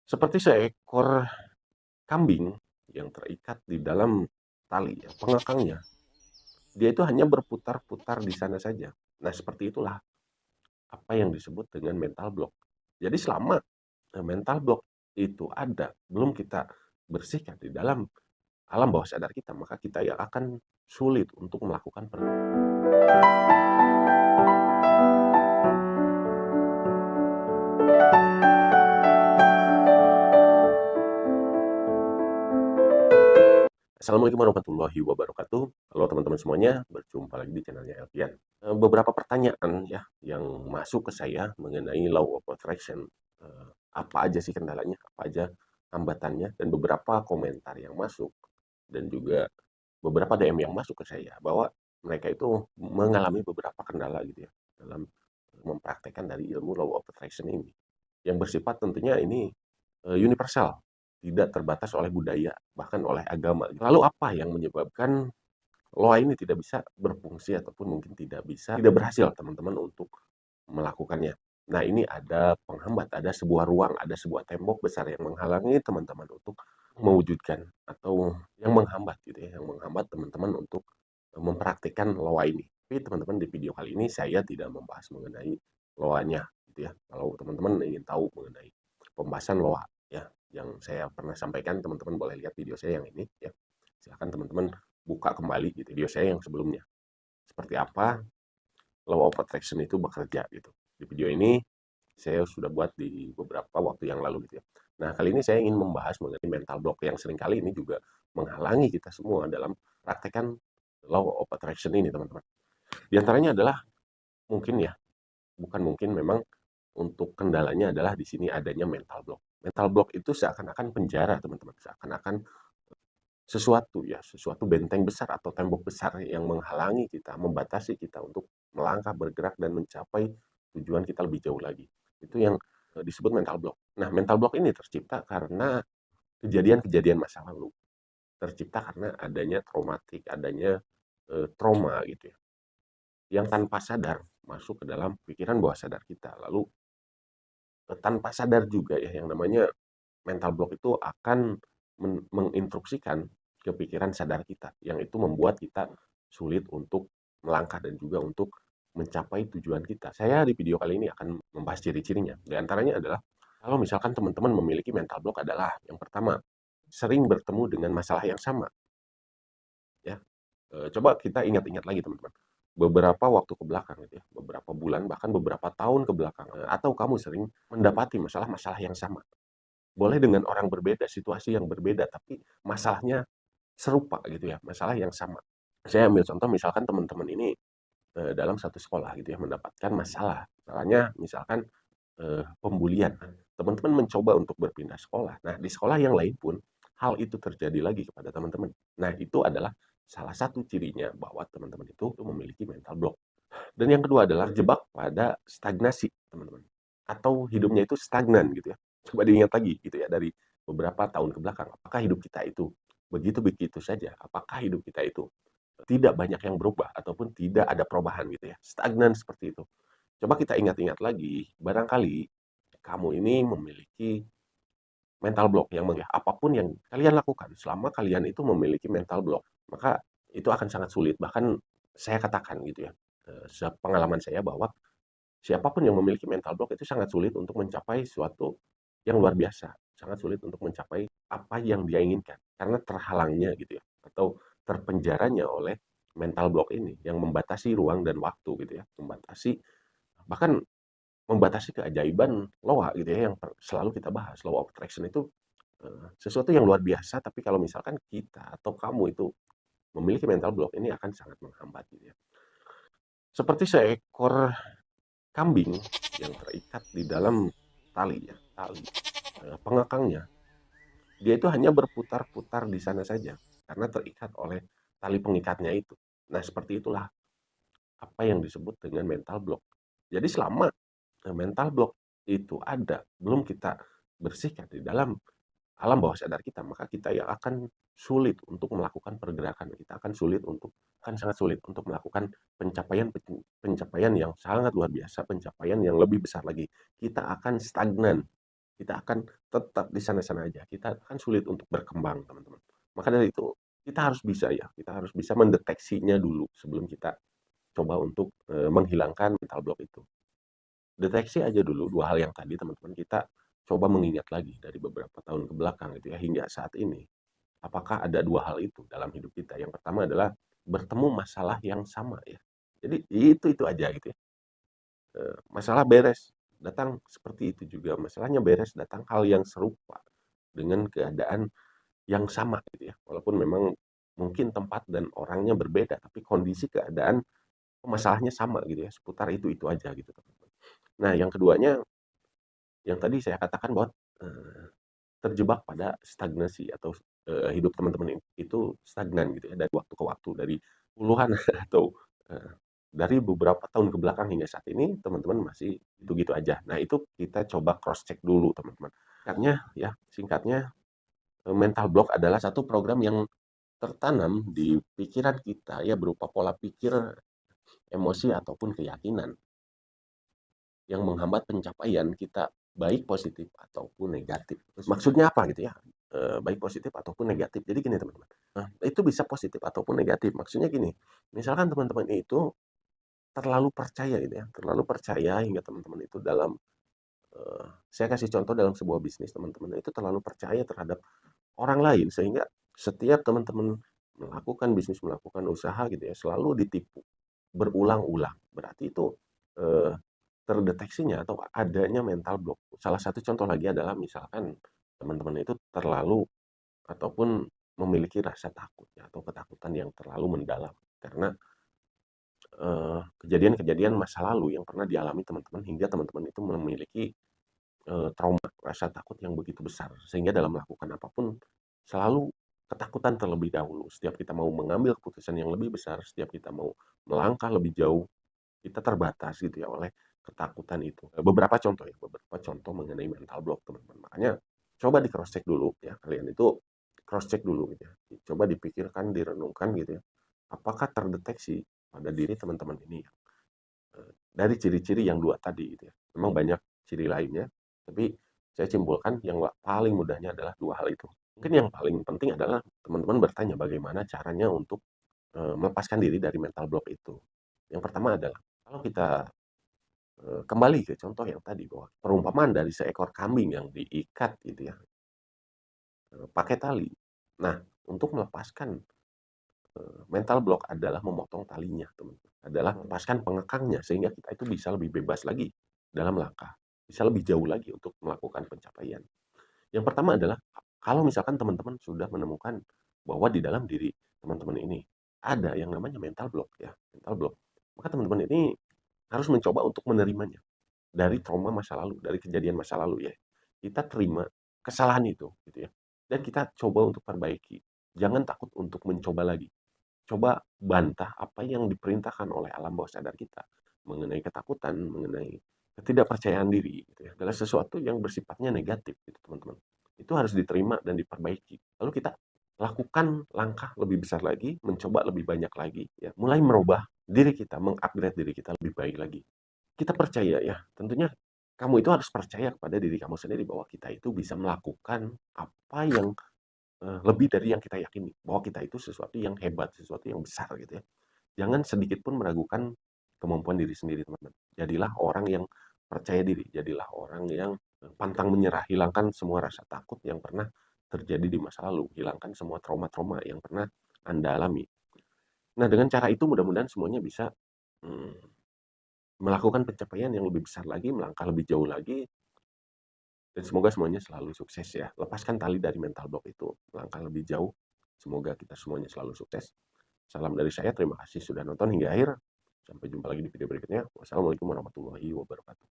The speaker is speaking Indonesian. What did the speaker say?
Seperti seekor kambing yang terikat di dalam tali ya, pengekangnya. Dia itu hanya berputar-putar di sana saja. Nah, seperti itulah apa yang disebut dengan mental block. Jadi selama mental block itu ada, belum kita bersihkan di dalam alam bawah sadar kita, maka kita ya akan sulit untuk melakukan Assalamualaikum warahmatullahi wabarakatuh. Halo teman-teman semuanya, berjumpa lagi di channelnya Elvian. Beberapa pertanyaan ya yang masuk ke saya mengenai Law of Attraction. Apa aja sih kendalanya, apa aja hambatannya, dan beberapa komentar yang masuk, dan juga beberapa DM yang masuk ke saya bahwa mereka itu mengalami beberapa kendala gitu ya dalam mempraktekkan dari ilmu Law of Attraction ini. Yang bersifat tentunya ini universal, tidak terbatas oleh budaya, bahkan oleh agama. Lalu apa yang menyebabkan loa ini tidak bisa berfungsi ataupun mungkin tidak berhasil teman-teman untuk melakukannya? Nah, ini ada penghambat, ada sebuah ruang, ada sebuah tembok besar yang menghalangi teman-teman untuk mewujudkan atau yang menghambat gitu ya, yang menghambat teman-teman untuk mempraktikkan loa ini. Tapi teman-teman di video kali ini saya tidak membahas mengenai loanya gitu ya. Kalau teman-teman ingin tahu mengenai pembahasan loa ya yang saya pernah sampaikan, teman-teman boleh lihat video saya yang ini ya. Silahkan teman-teman buka kembali gitu video saya yang sebelumnya. Seperti apa Law of Attraction itu bekerja gitu. Di video ini saya sudah buat di beberapa waktu yang lalu gitu ya. Nah, kali ini saya ingin membahas mengenai mental block yang seringkali ini juga menghalangi kita semua dalam praktekan Law of Attraction ini, teman-teman. Di antaranya adalah mungkin ya, bukan mungkin, memang untuk kendalanya adalah di sini adanya mental block. Mental block itu seakan-akan penjara, teman-teman. Seakan-akan sesuatu benteng besar atau tembok besar yang menghalangi kita, membatasi kita untuk melangkah, bergerak, dan mencapai tujuan kita lebih jauh lagi. Itu yang disebut mental block. Nah, mental block ini tercipta karena kejadian-kejadian masa lalu. Tercipta karena adanya traumatik, adanya trauma gitu ya. Yang tanpa sadar masuk ke dalam pikiran bawah sadar kita. Lalu tanpa sadar juga ya, yang namanya mental block itu akan menginstruksikan ke pikiran sadar kita, yang itu membuat kita sulit untuk melangkah dan juga untuk mencapai tujuan kita. Saya di video kali ini akan membahas ciri-cirinya. Di antaranya adalah kalau misalkan teman-teman memiliki mental block adalah yang pertama, sering bertemu dengan masalah yang sama ya. Coba kita ingat-ingat lagi teman-teman. Beberapa waktu ke belakang gitu ya, beberapa bulan bahkan beberapa tahun ke belakang, atau kamu sering mendapati masalah-masalah yang sama. Boleh dengan orang berbeda, situasi yang berbeda, tapi masalahnya serupa gitu ya, masalah yang sama. Saya ambil contoh misalkan teman-teman ini dalam satu sekolah gitu ya mendapatkan masalah. Masalahnya misalkan pembulian. Teman-teman mencoba untuk berpindah sekolah. Nah, di sekolah yang lain pun hal itu terjadi lagi kepada teman-teman. Nah, itu adalah salah satu cirinya bahwa teman-teman itu memiliki mental block. Dan yang kedua adalah jebak pada stagnasi, teman-teman. Atau hidupnya itu stagnan gitu ya. Coba diingat lagi gitu ya dari beberapa tahun ke belakang. Apakah hidup kita itu begitu-begitu saja? Apakah hidup kita itu tidak banyak yang berubah ataupun tidak ada perubahan gitu ya? Stagnan seperti itu. Coba kita ingat-ingat lagi, barangkali kamu ini memiliki mental block yang apapun yang kalian lakukan selama kalian itu memiliki mental block, maka itu akan sangat sulit. Bahkan saya katakan gitu ya, sepengalaman saya bahwa siapapun yang memiliki mental block itu sangat sulit untuk mencapai suatu yang luar biasa, sangat sulit untuk mencapai apa yang dia inginkan karena terhalangnya gitu ya, atau terpenjaranya oleh mental block ini yang membatasi ruang dan waktu gitu ya, bahkan membatasi keajaiban loa gitu ya, yang selalu kita bahas. Law of attraction itu sesuatu yang luar biasa, tapi kalau misalkan kita atau kamu itu memiliki mental block, ini akan sangat menghambat gitu ya. Seperti seekor kambing yang terikat di dalam tali ya, tali pengekangnya. Dia itu hanya berputar-putar di sana saja karena terikat oleh tali pengikatnya itu. Nah, seperti itulah apa yang disebut dengan mental block. Jadi selama mental block itu ada, belum kita bersihkan di dalam alam bawah sadar kita, maka kita yang akan sulit untuk melakukan pergerakan. Kita akan sangat sulit untuk melakukan pencapaian yang sangat luar biasa, pencapaian yang lebih besar lagi. Kita akan stagnan kita akan tetap di sana-sana aja. Kita akan sulit untuk berkembang, teman-teman. Maka dari itu, kita harus bisa mendeteksinya dulu sebelum kita coba untuk, menghilangkan mental block itu. Deteksi aja dulu 2 hal yang tadi, teman-teman, kita coba mengingat lagi dari beberapa tahun ke belakang gitu ya, hingga saat ini. Apakah ada 2 hal itu dalam hidup kita? Yang pertama adalah bertemu masalah yang sama ya. Jadi itu aja gitu ya. Masalah beres, datang seperti itu juga, masalahnya beres, datang hal yang serupa dengan keadaan yang sama gitu ya. Walaupun memang mungkin tempat dan orangnya berbeda, tapi kondisi keadaan masalahnya sama gitu ya, seputar itu aja gitu, teman-teman. Nah, yang keduanya, yang tadi saya katakan bahwa, eee, terjebak pada stagnasi atau, hidup teman-teman itu stagnan gitu ya, dari waktu ke waktu, dari puluhan atau, eee, dari beberapa tahun ke belakang hingga saat ini teman-teman masih gitu-gitu aja. Nah, itu kita coba cross check dulu, teman-teman. Singkatnya, mental block adalah satu program yang tertanam di pikiran kita ya, berupa pola pikir, emosi, ataupun keyakinan yang menghambat pencapaian kita, baik positif ataupun negatif. Maksudnya apa gitu ya, baik positif ataupun negatif. Jadi gini, teman-teman, itu bisa positif ataupun negatif. Maksudnya gini, misalkan teman-teman itu terlalu percaya gitu ya, terlalu percaya hingga teman-teman itu dalam, saya kasih contoh dalam sebuah bisnis, teman-teman itu terlalu percaya terhadap orang lain sehingga setiap teman-teman melakukan bisnis, melakukan usaha gitu ya, selalu ditipu berulang-ulang. Berarti itu, eee, terdeteksinya atau adanya mental block. Salah satu contoh lagi adalah misalkan teman-teman itu terlalu ataupun memiliki rasa takut ya, atau ketakutan yang terlalu mendalam karena, kejadian-kejadian masa lalu yang pernah dialami teman-teman hingga teman-teman itu memiliki, trauma, rasa takut yang begitu besar sehingga dalam melakukan apapun selalu ketakutan terlebih dahulu. Setiap kita mau mengambil keputusan yang lebih besar, setiap kita mau melangkah lebih jauh, kita terbatas gitu ya oleh ketakutan itu. Beberapa contoh mengenai mental block, teman-teman. Makanya coba di cross check dulu ya, kalian itu cross check dulu gitu ya. Coba dipikirkan, direnungkan gitu ya. Apakah terdeteksi pada diri teman-teman ini ya, dari ciri-ciri yang 2 tadi gitu ya. Memang banyak ciri lainnya, tapi saya simpulkan yang paling mudahnya adalah 2 hal itu. Mungkin yang paling penting adalah teman-teman bertanya bagaimana caranya untuk, melepaskan diri dari mental block itu. Yang pertama adalah kalau kita, kembali ke contoh yang tadi bahwa perumpamaan dari seekor kambing yang diikat gitu ya, pakai tali. Nah, untuk melepaskan, mental block adalah memotong talinya, teman-teman, adalah melepaskan pengekangnya sehingga kita itu bisa lebih bebas lagi dalam langkah, bisa lebih jauh lagi untuk melakukan pencapaian. Yang pertama adalah kalau misalkan teman-teman sudah menemukan bahwa di dalam diri teman-teman ini ada yang namanya mental block ya, mental block, maka teman-teman ini harus mencoba untuk menerimanya. Dari trauma masa lalu, dari kejadian masa lalu ya. Kita terima kesalahan itu gitu ya. Dan kita coba untuk perbaiki. Jangan takut untuk mencoba lagi. Coba bantah apa yang diperintahkan oleh alam bawah sadar kita mengenai ketakutan, mengenai ketidakpercayaan diri gitu ya. Adalah sesuatu yang bersifatnya negatif gitu, teman-teman. Itu harus diterima dan diperbaiki. Lalu kita lakukan langkah lebih besar lagi, mencoba lebih banyak lagi ya. Mulai merubah diri kita, mengupgrade diri kita lebih baik lagi. Kita percaya ya, tentunya kamu itu harus percaya kepada diri kamu sendiri bahwa kita itu bisa melakukan apa yang, lebih dari yang kita yakini, bahwa kita itu sesuatu yang hebat, sesuatu yang besar gitu ya. Jangan sedikit pun meragukan kemampuan diri sendiri, teman-teman. Jadilah orang yang percaya diri, jadilah orang yang, pantang menyerah, hilangkan semua rasa takut yang pernah terjadi di masa lalu, hilangkan semua trauma-trauma yang pernah Anda alami. Nah, dengan cara itu mudah-mudahan semuanya bisa, mmm melakukan pencapaian yang lebih besar lagi, melangkah lebih jauh lagi, dan semoga semuanya selalu sukses ya. Lepaskan tali dari mental block itu, melangkah lebih jauh. Semoga kita semuanya selalu sukses. Salam dari saya, terima kasih sudah nonton hingga akhir. Sampai jumpa lagi di video berikutnya. Wassalamualaikum warahmatullahi wabarakatuh.